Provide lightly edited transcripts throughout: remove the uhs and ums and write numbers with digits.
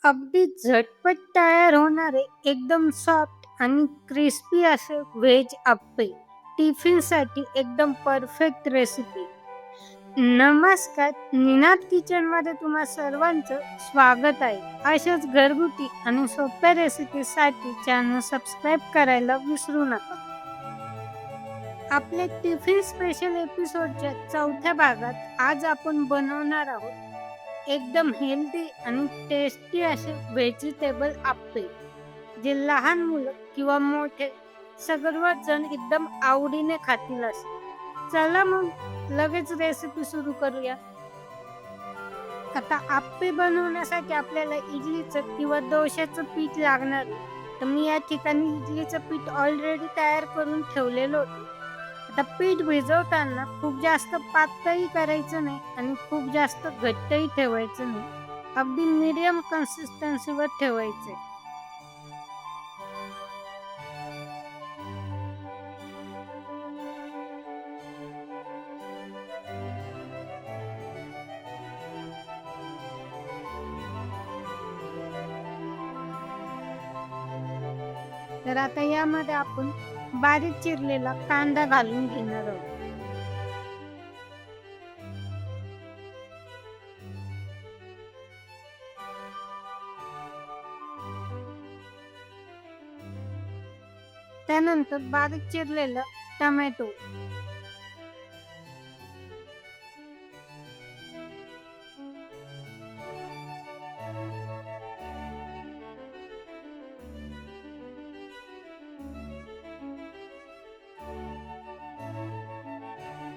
अगदी झटपट तयार होणारे एकदम सॉफ्ट आणि क्रिस्पी असे व्हेज अप्पे टिफिनसाठी एकदम परफेक्ट रेसिपी. नमस्कार, निनाद किचनमध्ये तुम्हा सर्वांचं स्वागत आहे. अशाच घरगुती आणि सोप्या रेसिपीसाठी चॅनल सबस्क्राईब करायला विसरू नका. आपल्या टिफिन स्पेशल एपिसोडच्या चौथ्या भागात आज आपण बनवणार आहोत एकदम हेल्दी आणि टेस्टी असे व्हेजिटेबल अप्पे, जे लहान मुलं किंवा मोठे सर्वच जण एकदम आवडीने खातील असे. चला मग लगेच रेसिपी सुरू करूया. आता अप्पे बनवण्यासाठी आपल्याला इडलीचं किंवा डोश्याचं पीठ लागणार आहे. तर मी या ठिकाणी इडलीचं पीठ ऑलरेडी तयार करून ठेवलेलं होतं. आता पीठ भिजवताना खूप जास्त पातळही करायचं नाही आणि खूप जास्त घट्टही ठेवायचं नाही. अगदी मीडियम कन्सिस्टन्सीवर ठेवायचे. तर आता यामध्ये आपण बारीक चिरलेला कांदा घालून घेणार आहोत. त्यानंतर बारीक चिरलेला टोमॅटो,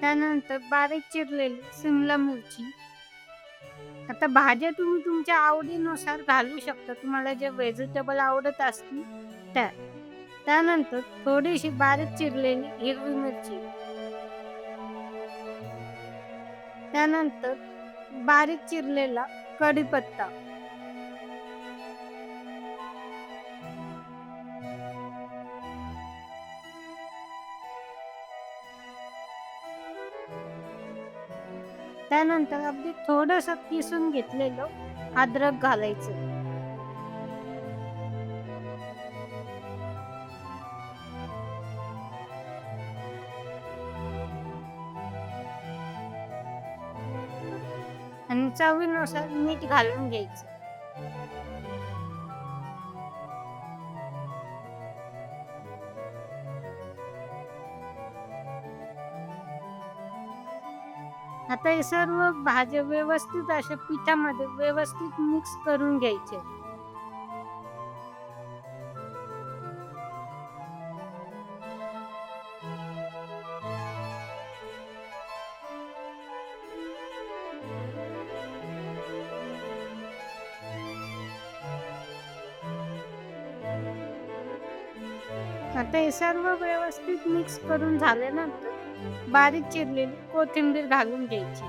त्यानंतर बारीक चिरलेली सिमला मिरची. आता भाज्या तुम्ही तुमच्या आवडीनुसार घालू शकता, तुम्हाला जे व्हेजिटेबल आवडत असतील त्या. त्यानंतर थोडीशी बारीक चिरलेली हिरवी मिरची, त्यानंतर बारीक चिरलेला कढीपत्ता, त्यानंतर अगदी थोडंसं किसून घेतलेलं अद्रक घालायचं. आणि चवीनुसार मीठ घालून घ्यायचं. आता हे सर्व भाज्या व्यवस्थित अशा पिठामध्ये व्यवस्थित मिक्स करून घ्यायचे. आता हे सर्व व्यवस्थित मिक्स करून झाल्यानंतर बारीक चिरलेली कोथिंबीर घालून घ्यायची.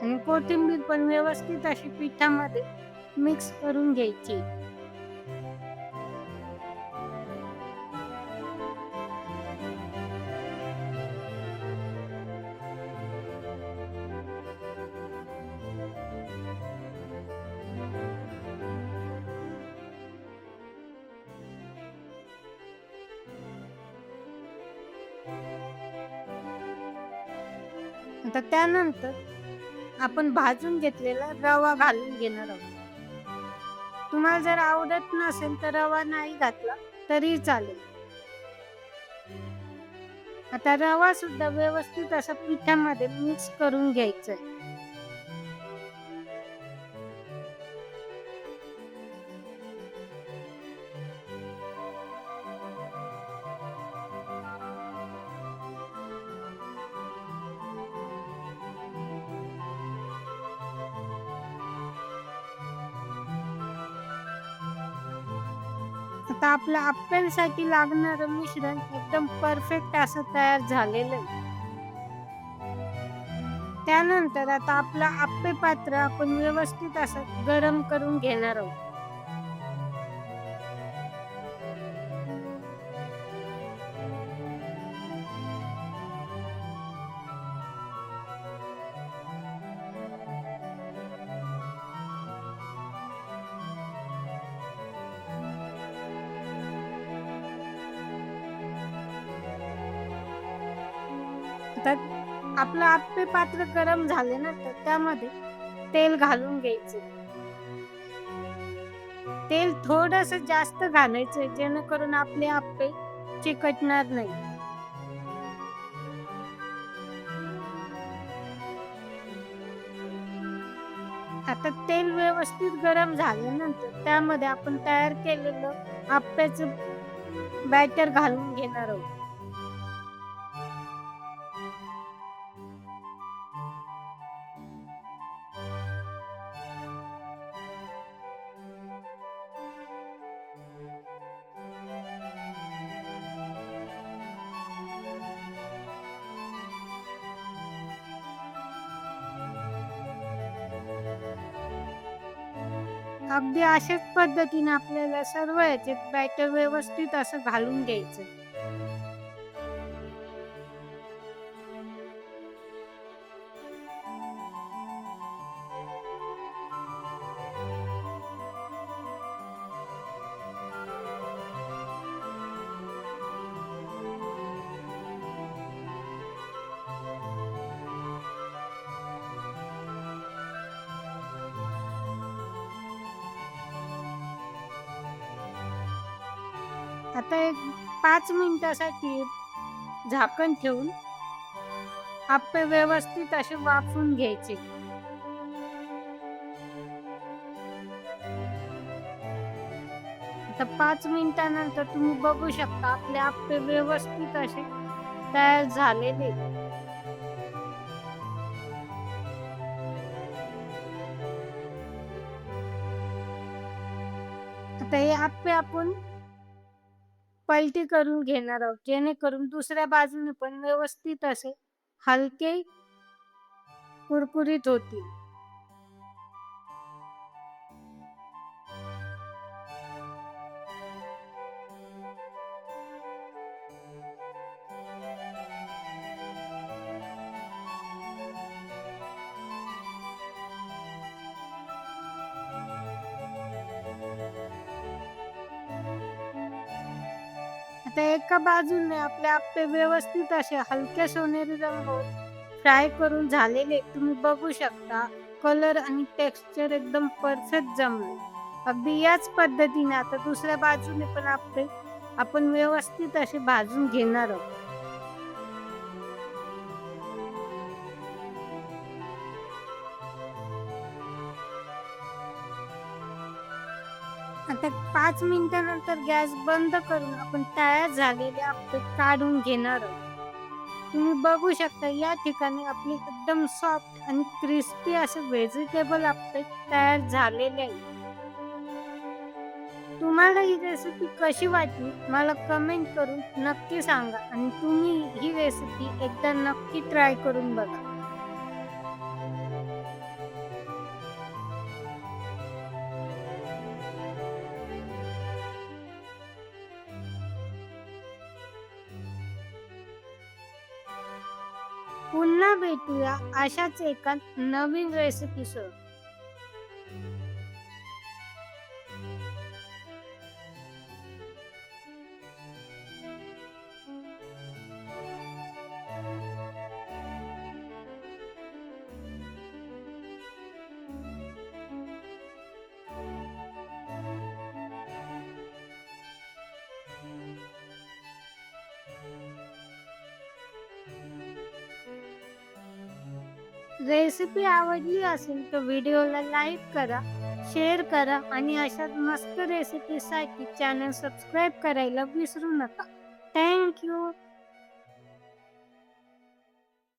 आणि कोथिंबीर पण व्यवस्थित अशी पिठामध्ये मिक्स करून घ्यायची. आता त्यानंतर आपण भाजून घेतलेला रवा घालून घेणार आहोत. तुम्हाला जर आवडत नसेल तर रवा नाही घातला तरी चालेल. आता रवा सुद्धा व्यवस्थित असा पिठामध्ये मिक्स करून घ्यायचा आहे. आता आपल्या अप्प्यांसाठी लागणारं मिश्रण एकदम परफेक्ट असं तयार झालेलं आहे. त्यानंतर आता आपलं अप्पे पात्र आपण व्यवस्थित असं गरम करून घेणार आहोत. तर आपलं आप्पे पात्र गरम झाले ना, तर त्यामध्ये तेल घालून घ्यायचं. तेल थोडंसं जास्त घालायचं, जेणेकरून आपले आप्पे चिकटणार नाही. आता तेल व्यवस्थित गरम झाल्यानंतर त्यामध्ये आपण तयार केलेलं आप्याचं बॅटर घालून घेणार आहोत. अगदी अशाच पद्धतीने आपल्याला सर्व ह्याच्यात बॅटर व्यवस्थित असं घालून घ्यायचं. आता एक 5 मिनिटासाठी झाकण ठेवून आप्पे व्यवस्थित असे वाफवून घ्यायचे. आता 5 मिनिटानंतर तुम्ही बघू शकता आपले आप्पे व्यवस्थित असे तयार झालेले. आता हे आप्पे आपण पलटी करून घेणार आहोत, जेणेकरून दुसऱ्या बाजूने पण व्यवस्थित असे हलके कुरकुरीत होतील. आता एका बाजूने आपले आप्पे व्यवस्थित असे हलक्या सोनेरी रंगावर फ्राय करून झालेले तुम्ही बघू शकता. कलर आणि टेक्स्चर एकदम परफेक्ट जमले. अगदी याच पद्धतीने आता दुसऱ्या बाजूने पण आप्पे आपण व्यवस्थित असे भाजून घेणार आहोत. आता 5 मिनिटानंतर गॅस बंद करून आपण तयार झालेले आप्पे काढून घेणार आहोत. तुम्ही बघू शकता या ठिकाणी आपले एकदम सॉफ्ट आणि क्रिस्पी असे व्हेजिटेबल आप्पे तयार झालेले आहेत. तुम्हाला ही रेसिपी कशी वाटली मला कमेंट करून नक्की सांगा आणि तुम्ही ही रेसिपी एकदा नक्की ट्राय करून बघा. पुन्हा भेटूया अशाच एका नवीन रेसिपीसह. रेसिपी आवडली असेल तर व्हिडिओला लाईक करा, शेअर करा आणि अशाच मस्त रेसिपीसाठी चॅनल सबस्क्राईब करायला विसरू नका. Thank you.